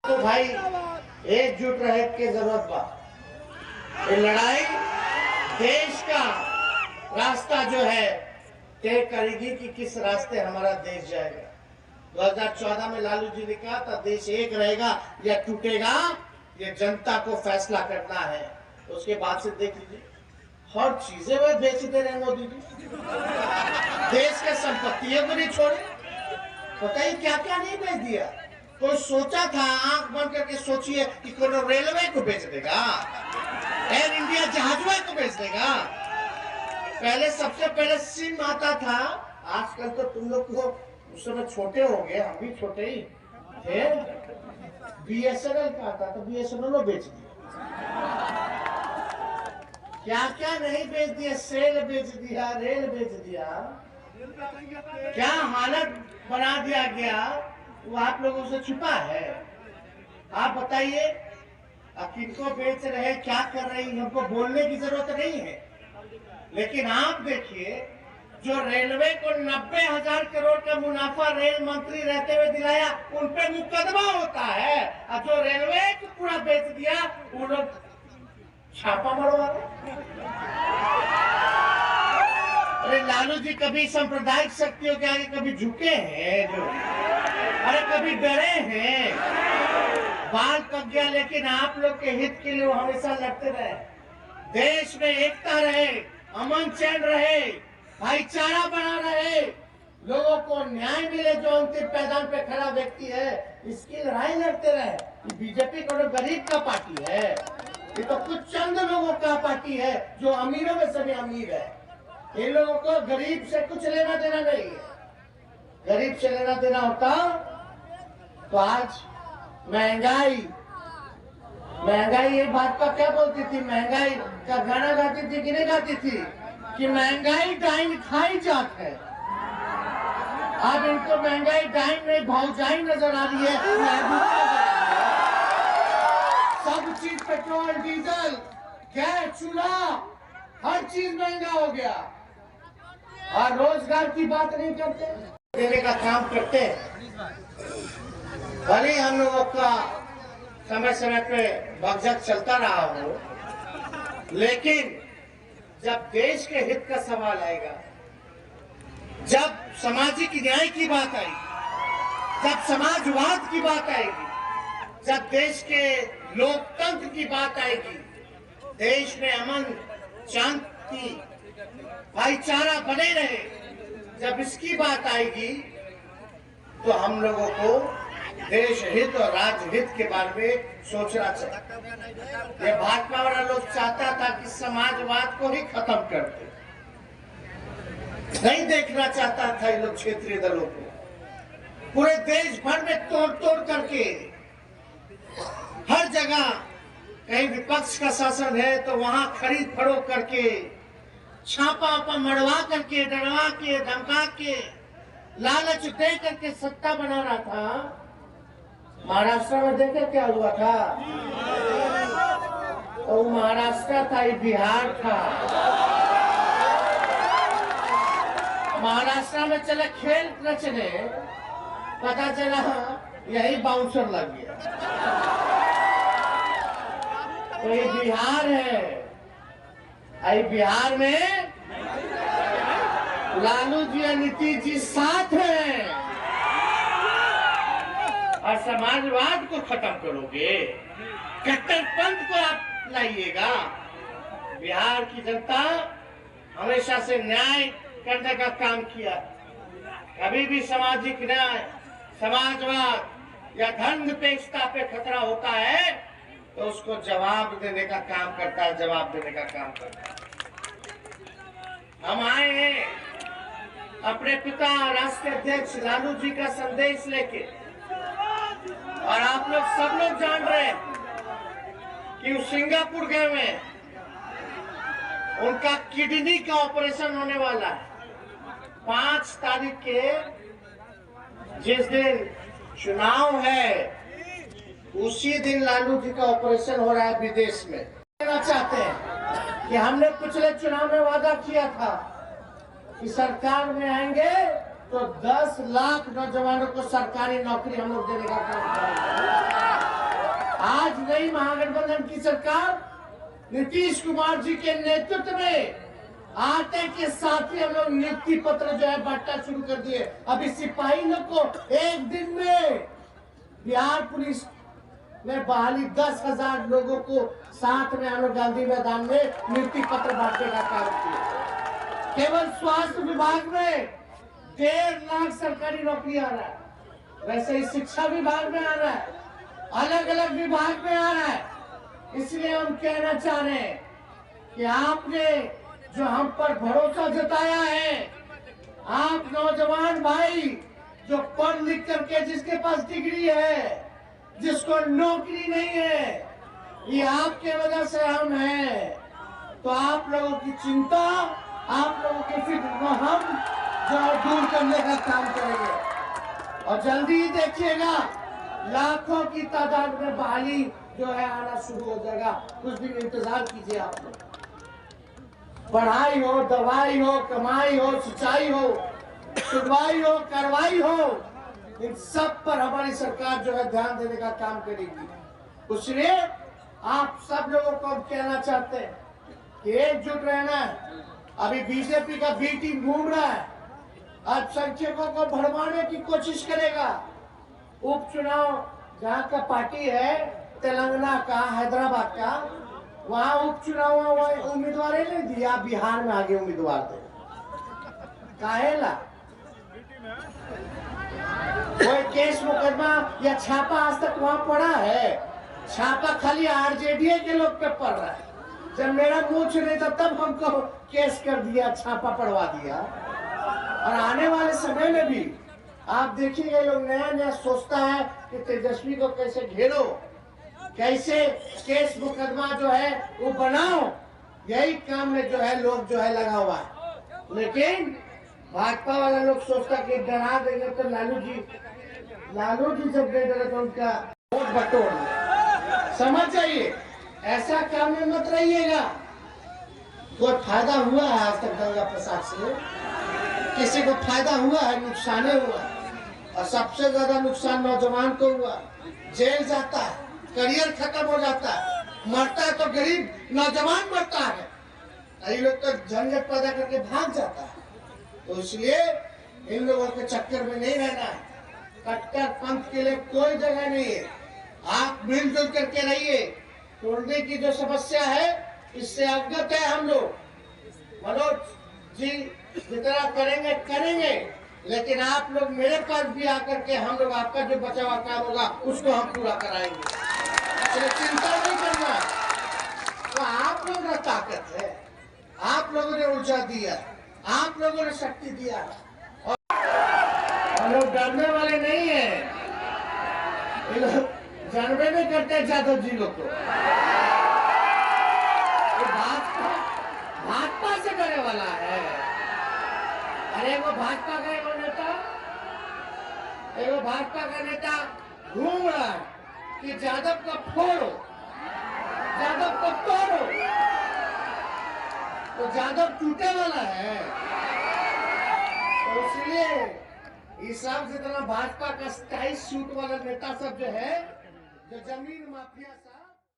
तो भाई एकजुट रहे के जरूरत बा। ये लड़ाई देश का रास्ता जो है तय करेगी कि किस रास्ते हमारा देश जाएगा। 2014 में लालू जी ने कहा था देश एक रहेगा या टूटेगा, ये जनता को फैसला करना है। उसके बाद से देख लीजिए हर चीजें वे बेच दे रहे मोदी जी। देश के संपत्तियों को नहीं छोड़े, पता ही क्या क्या नहीं बेच दिया। कोई सोचा था, आंख बंद करके सोचिए कि कोई रेलवे को बेच देगा, एयर इंडिया जहाजों को बेच देगा। पहले सबसे पहले सिम आता था, आजकल तो तुम लोग को उस समय छोटे हो गए, हम भी छोटे ही थे। बीएसएनएल का आता था, बीएसएनएल बेच दिया। क्या क्या नहीं बेच दिया, सेल बेच दिया, रेल बेच दिया, क्या हालत बना दिया गया वो आप लोगों से छुपा है। आप बताइए आप किनको बेच रहे, क्या कर रहे हैं, हमको बोलने की जरूरत नहीं है। लेकिन आप देखिए जो रेलवे को 90,000 करोड़ का मुनाफा रेल मंत्री रहते हुए दिलाया, उन पे मुकदमा होता है। और जो रेलवे को पूरा बेच दिया वो लोग छापा मरवा रहे। अरे लालू जी कभी सांप्रदायिक शक्तियों के आगे कभी झुके हैं जो? अरे कभी डरे हैं? बाल पक गया, लेकिन आप लोग के हित के लिए वो हमेशा लड़ते रहे। देश में एकता रहे, अमन चैन रहे, भाईचारा बना रहे, लोगों को न्याय मिले। जो अंतिम पैदान पे खड़ा व्यक्ति है, इसकी लड़ाई लड़ते रहे। बीजेपी को गरीब का पार्टी है, ये तो कुछ चंद लोगों का पार्टी है जो अमीरों में से भी अमीर है। इन लोगों को गरीब से कुछ लेना देना नहीं है। गरीब से लेना देना होता तो आज महंगाई ये भाजपा क्या बोलती थी, महंगाई का गाना गाती थी कि नहीं गाती थी कि महंगाई डाइन खाई जात है। अब इनको महंगाई डाइन नहीं भौजाई नजर आ रही है। सब चीज पेट्रोल, डीजल, गैस, चूल्हा, हर चीज महंगा हो गया। और रोजगार की बात नहीं करते, देने का काम करते हैं। भले हम लोगों का समय समय पे भगजग चलता रहा हो, लेकिन जब देश के हित का सवाल आएगा, जब सामाजिक न्याय की बात आएगी, जब समाजवाद की बात आएगी, जब देश के लोकतंत्र की बात आएगी, देश में अमन शांति भाईचारा बने रहे, जब इसकी बात आएगी तो हम लोगों को देश हित और राज्य हित के बारे में सोचना चाहिए। ये भाजपा वाला लोग चाहता था कि समाजवाद को ही खत्म कर दे, नहीं देखना चाहता था ये लोग क्षेत्रीय दलों को। पूरे देश भर में तोड़ तोड़ करके हर जगह कहीं विपक्ष का शासन है तो वहां खरीद फरोख्त करके, छापा मरवा करके, डरवा के, धमका के, लालच दे करके सत्ता बना रहा था। महाराष्ट्र में देखे क्या हुआ था? तो महाराष्ट्र था, ये बिहार था। महाराष्ट्र में चले खेल रचने, पता चला यही बाउंसर लग गया। तो ये बिहार है, आई बिहार में लालू जी और नीतीश जी साथ हैं। और समाजवाद को खत्म करोगे, कट्टरपंथ को आप लाइएगा। बिहार की जनता हमेशा से न्याय करने का काम किया। कभी भी सामाजिक न्याय, समाजवाद या धर्मनिरपेक्षता पे खतरा होता है तो उसको जवाब देने का काम करता है, जवाब देने का काम करता है। हम आए हैं अपने पिता राष्ट्रीय अध्यक्ष लालू जी का संदेश लेके, और आप लोग सब लोग जान रहे हैं कि वो सिंगापुर गए हुए, उनका किडनी का ऑपरेशन होने वाला है। 5 तारीख के जिस दिन चुनाव है उसी दिन लालू जी का ऑपरेशन हो रहा है विदेश में। कहना चाहते हैं कि हमने पिछले चुनाव में वादा किया था कि सरकार में आएंगे तो 10 लाख नौजवानों को सरकारी नौकरी हम लोग देने का काम करेंगे। आज नई महागठबंधन की सरकार नीतीश कुमार जी के नेतृत्व में आते के साथ ही हम लोग नियुक्ति पत्र जो है बांटना शुरू कर दिए। अभी सिपाही लोग को एक दिन में बिहार पुलिस में बहाली 10,000 लोगों को साथ में हम लोग गांधी मैदान में नियुक्ति पत्र बांटने का काम किया। केवल स्वास्थ्य विभाग में 1.5 लाख सरकारी नौकरी आ रहा है, वैसे ही शिक्षा विभाग में आ रहा है, अलग अलग विभाग में आ रहा है। इसलिए हम कहना चाह रहे हैं कि आपने जो हम पर भरोसा जताया है, आप नौजवान भाई जो पढ़ लिख करके जिसके पास डिग्री है, जिसको नौकरी नहीं है, ये आपके वजह से हम हैं। तो आप लोगों की चिंता, आप लोगों की फिक्र को हम जो दूर करने का काम करेंगे और जल्दी ही देखिएगा लाखों की तादाद में बहाली जो है आना शुरू हो जाएगा। कुछ दिन इंतजार कीजिए आप लोग। पढ़ाई हो, दवाई हो, कमाई हो, सिंचाई हो, सुनवाई हो, कार्रवाई हो, इन सब पर हमारी सरकार जो है ध्यान देने का काम करेगी। इसलिए आप सब लोगों को हम कहना चाहते हैं कि एकजुट रहना है। अभी बीजेपी का बी टीम घूम रहा है, अल्पसंख्यकों को भड़वाने की कोशिश करेगा। उपचुनाव जहाँ का पार्टी है तेलंगाना का, हैदराबाद का, वहाँ उपचुनाव उम्मीदवार नहीं दिया, बिहार में आगे उम्मीदवार दे काहेला। कोई केस मुकदमा या छापा आज तक वहाँ पड़ा है? छापा खाली आरजेडी के लोग पे पड़ रहा है। जब मेरा मूछ नहीं था तब हमको केस कर दिया, छापा पड़वा दिया। और आने वाले समय में भी आप देखिएगा लोग नया नया सोचता है कि तेजस्वी को कैसे घेरो, कैसे केस मुकदमा जो है वो बनाओ, यही काम में जो है लोग जो है लगा हुआ है। लेकिन भाजपा वाला लोग सोचता कि डरा देंगे तो लालू जी जब नहीं डरे तो उनका वोट बटोर। समझ जाइए, ऐसा काम में मत रहिएगा। कोई फायदा हुआ है आज तक दंगा प्रसाद से? किसी को फायदा हुआ है? नुकसान हुआ है। और सबसे ज्यादा नुकसान नौजवान को हुआ। जेल जाता है, करियर खत्म हो जाता है, मरता है तो गरीब नौजवान मरता है। ये लोग तो झंझट पैदा करके भाग जाता है। तो इसलिए इन लोगों के चक्कर में नहीं रहना है। कट्टर पंथ के लिए कोई जगह नहीं है। आप मिलजुल करके रहिए। तोड़ने की जो समस्या है इससे अवगत है हम लोग। मनोज जी जितना करेंगे, लेकिन आप लोग मेरे पास भी आकर के हम लोग आपका जो बचा हुआ काम होगा उसको हम पूरा कराएंगे। इसलिए चिंता नहीं करना। तो आप लोगों का ताकत है, आप लोगों ने ऊर्जा दिया, आप लोगों ने शक्ति दिया और हम लोग डरने वाले नहीं है। ये लोग जानवे नहीं करते जादव जी लोग को। भाजपा से डरने वाला है। अरे वो भाजपा का नेता घूम रहा है कि जादव को फोड़ो, जादव को तोड़ो, तो जादव टूटे वाला है। तो इसलिए ये सब जितना भाजपा का स्टाइल सूट वाला नेता सब जो है, जो जमीन माफिया